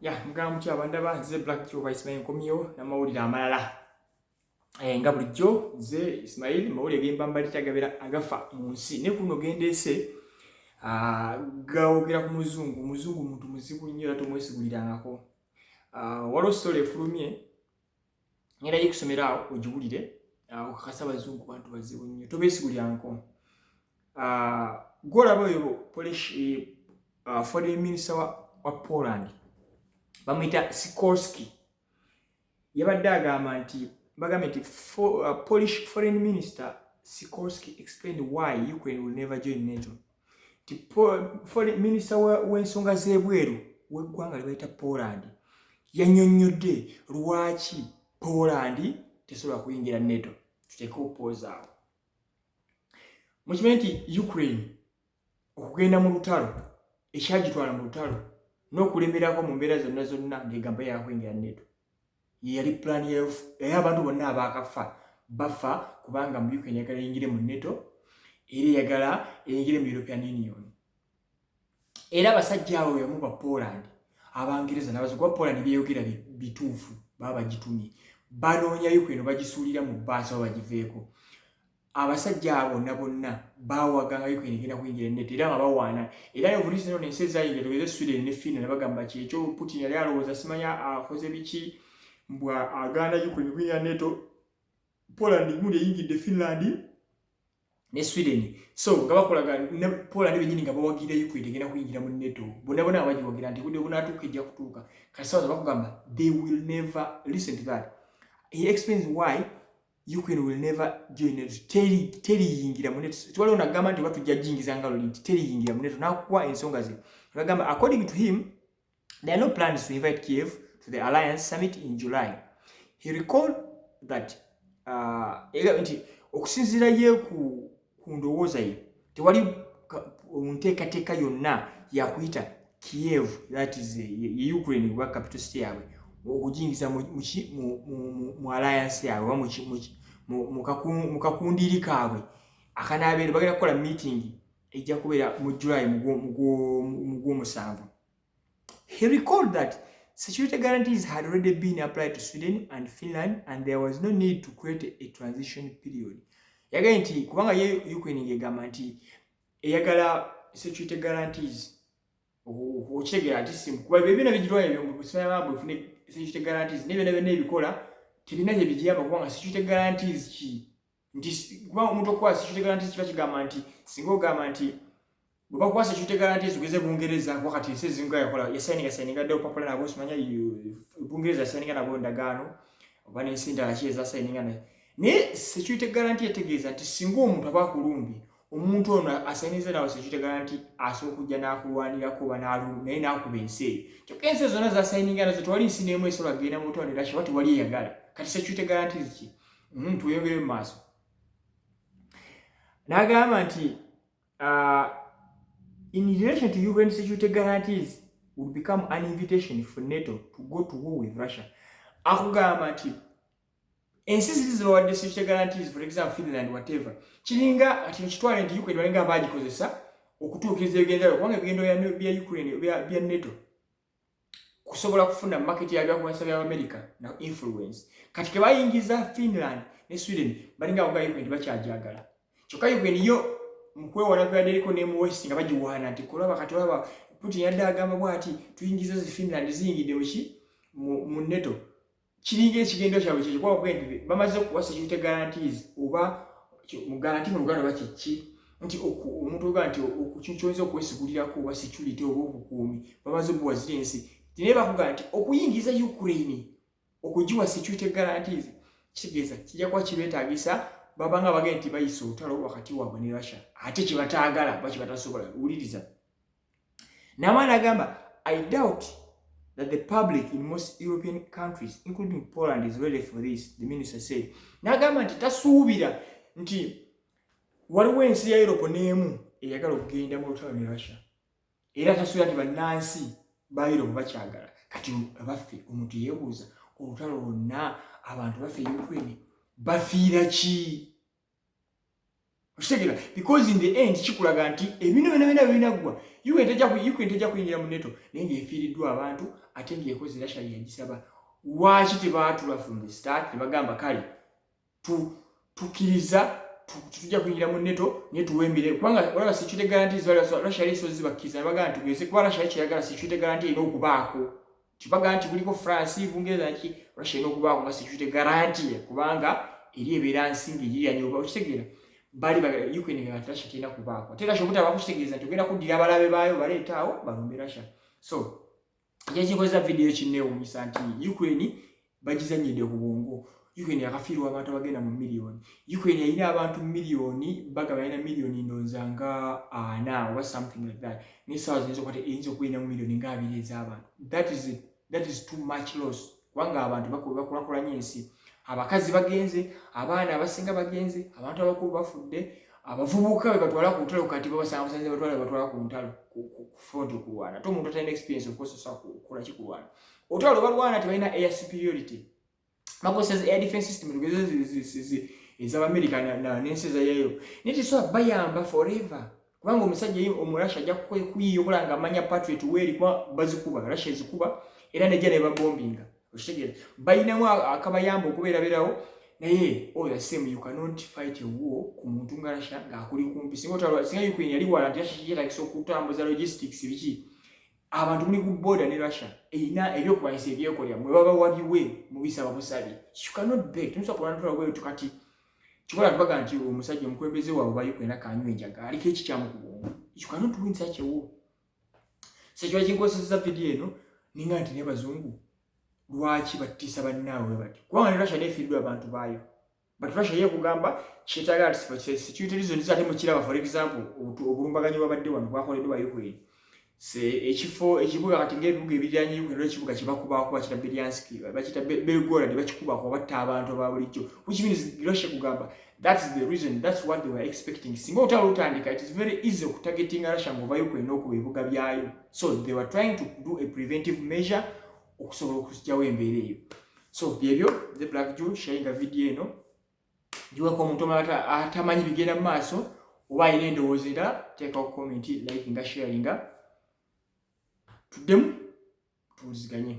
Ya mugamba abantu abanze Black Joe Ismail komyo na mawulira amalala. Nga bulijjo ze Ismail mawulire gembambali kyagabira agafa mu nsi ne kuno gendese gawogera ku muzungu muntu muzibu nnyo ate omwesigulirangako. Waliwo story efulumye ngenda yikusomera ogibulire okakasa abazungu bantu bazibu nnyo tobeesigulirangako. Gwolaba oyo Polish foreign minister wa Poland bamwita Sikorski yabadde agamba nti Polish foreign minister Sikorski explained why Ukraine will never join NATO. Foreign minister w'ensonga zebweerru w'eggwanga libayita Poland yannyonnyodde lwaki Poland tesobola kuyingira NATO. Tuteeke opooza awo. Mukimanyi nti Ukraine okugenda mu lutalo ekyagitwala mu lutalo n'okulemerako mu mbeera zonna ng'egamba yakuyingira NATO. Yali plan y'abantu bonna abaakafa bafa kubanga mu Ukraine yagala yingire mu NATO era yagala yingire mu European Union. Era abasajja abo yamu ba Poland Abangereza n'Abazungu ba Poland byeyogera bituufu baba bagitumye banoonya Ukraine bagisuulira mu bbaasi aho bagiveeko. Abasajja abo bonna bawaganga Ukraine igenda kuyingira NATO era nga bawaana era evolution eno n'ensi ezayingira tugeze Sweden ne Finland bagamba ki ekyo Putin yali alowooza simanya akoze biki mbwa aganda Ukraine kuyingira NATO. Poland gundi eyingidde Finland ne Sweden so nga bakolaga ne Poland bennyini nga bawagira Ukraine igenda kuyingira mu NATO bonna abagiwagira nti budde bunaatuuka ejja kutuuka kati sawa bakugamba they will never listen to that. He explains why Ukraine will never join NATO. Teri yingira mu NATO. Twali onagamba nti batujja jingiza ngalo nti teri yingira mu NATO nakuwa ensonga ze. Bagamba according to him there are no plans to invite Kiev to the alliance summit in July. He recalled that nti okusinzira ye ku ndowooza ye tewali nteekateeka yonna yakuyita Kiev that is Ukraine wa capital city yaabwe okujingiza mu alliance yaabwe mu kakundiri kaabwe akanaabeera bagenda kukola meeting ejja kubeera mu July mu gw'omusanvu. He recalled that security guarantees had already been applied to Sweden and Finland and there was no need to create a transition period. Yagambye nti kubanga ye Ukraine ngegamba nti eyagala security guarantees okitegeera nti simu kuba byonna bigirwayo ebyo mu busaya bwabwe bufune security guarantees n'ebyo ebikola tebina gye bijiyamba kubanga security guarantees ki nti kuba omuntu okuwa security guarantees kiba kigamba nti singa ogamba nti bwe bakuwa security guarantees ugeze Bungereza wakati ensi ezimu yakola yasayininga dde opapula nabo osimanya Bungereza yasayininga nabo endagaano oba n'ensi endala ki ezasayininga naye security guarantee etegeeza nti singa omuntu aba akulumbye omuntu ono asayiniza nawe security guarantee asobola okujja n'akulwanirako oba n'alumu naye n'akuba ensi eyo kyokka ensi zonna zasayininga nazo tewali nsi n'emu esobola kugenda mu lutalo neraki oba tewali eyagala kati security guarantees ki tuyongere mu maaso. N'agamba nti in relation to Ukraine security guarantees would become an invitation for NATO to go to war with Russia. Akugamba nti ensi zibawadde security guarantees for example Finland whatever kiringa ati kitwale nti Ukraine balinga abagikozesa okutuukiriza ebigenda kubanga ebigendo bya Ukraine bya NATO kusobola kufuna market yabya kuwansa bya America na influence kati ke bayingiza Finland ne Sweden balinga abaga Ukraine bakyajagala kyokka Ukraine yo mukwewana kwaderiko ne mu West nga bagiwaana nti kulaba kati waba Putin yadde agamba bwati tuyingiza zi Finland ziyingidde mu NATO kiringa ekigendo kyabwe kye kwa kwendire bamaze okuwa security guarantees oba mu guarantee mu Uganda bakiki nti omuntu oga nti okukyonza okwesigulirako oba security oba obukuumi bamaze okuwa zirensi tine bakuga nti okuyingiza Ukraine okujiwa security guarantees kitegeeza kijja kwa kibeetaagisa babanga bagenda nti bayisa olutalo wakati waabwe ne Russia ate kibataagala bakibatasobola uliriza n'amaana agamba I doubt that the public in most European countries, including Poland, is ready for this, the minister said. N'agamba nti tasuubira nti waliwo ensi ya Europe n'emu eyagala okugenda mu lutalo ne Russia. Era tasuubira nti bannansi ba Europe bakyagala. Kati abaffe omuntu yeebuuza olutalo lwonna abantu baffe Ukraine bafiira ki? Okitegera because in the end kikulaga nti ebintu byonna binagwa Ukraine tejja kuyingira mu Nato naye ng'efiiriddwa abantu ate ng'ekoze Russia yagisaba. Lwaki tebaatula from the start ne bagamba kale tukkiriza tujja kuyingira mu Nato naye tuwembere kubanga olaba security guarantees Russia liso zibakkiriza ne bagamba tugeze kuba Russia ekyeyagala security guarantee erina okubaako. Kibaga nti kuliko France Bungereza nki Russia erina okubaako nga security guarantee kubanga eri ebeera nsinga egirya nyoba. Okitegera bali Ukraine nga Russia terina kubaako. Ate Russia obutaba bakukitegeeza nti ogenda kuddira abalabe baayo baleetaawo balumbe Russia. So ekikoza video kinneewuunyisa nti Ukraine bagizanyidde ku bwongo. Ukraine yakafiirwa abantu abagenda mu miliyoni. Ukraine yalina abantu miliyoni bagaba yalina miliyoni ndowooza nga 4 oba something like that. N'essaawa ziyinza okuba eyinza okuyina mu miliyoni nga 2 ez'abantu. That is too much loss. Kubanga abantu bakulakulanya ensi. Abakazi bagenze, abaana abasinga bagenze, abantu abakulu bafudde, abavubuka be batwala ku ntalo kati babasanga basanze batwala ku ntalo ku front kulwana. Ate omuntu atalina experience of course osobola kukola kikulwana. Otwalo balwana tebalina air superiority. Makosa air defense system tugeze ez'Amerika n'ensi za yayo. Nitisobola bayamba forever. Kubanga omusajja omurasha ajja kuyiyo okulanga amanya Patriot weri kwa bazikuba Russia ezikuba era nejja ne babombinga. Okitegera bayinamu akabayamba okubeerabeerawo naye oyo same you cannot fight a war ku muntu nga Russia ng'akuli kumpi. Singa Ukraine yali wala nti Russia yeetagisa okutambuza logistics biki abantu muli ku border ne Russia erina ebyokulwanyisa ebyekolera mwe baba wabiwe mubisaba busabi. You cannot beg tumusobola kulwana tulawe tukati kikola tubaga nti omusajja omukulembeze waabwe ba Ukraine akanywa enjaga aliko ekikyamu ku bwongo. You cannot win such a war. Sekiwa kinkoseza video eno ninga nti ne bazungu lwaki batisa bannaabwe bati kubanga ne Russia neefiiriddwa abantu baayo but Russia ye kugamba kyetaaga ati security reasons ate mukiraba for example obulumbaganyi bwabadde wano bwakoleddwa Ukraine ekifo ekibuga kati ng'ebibuga ebiriraanye Ukraine ekibuga kyebakubaako bakita Beriansk bakita Belgorod bakikubaako batta abantu aba bulijjo which means Russia kugamba that's the reason that's what they were expecting. Singa otalo utandika it is very easy okutargetinga Russia ng'ova Ukraine okuba ebibuga byayo so they were trying to do a preventive measure okusobola okujjawo embeera eyo. So byebyo the Black Jew sharinga video eno giwako omuntu omala atamanyi bigenda mu maaso oba alina endowooza endala teekawo comment like nga sharinga tuddemu tuwuliziganye.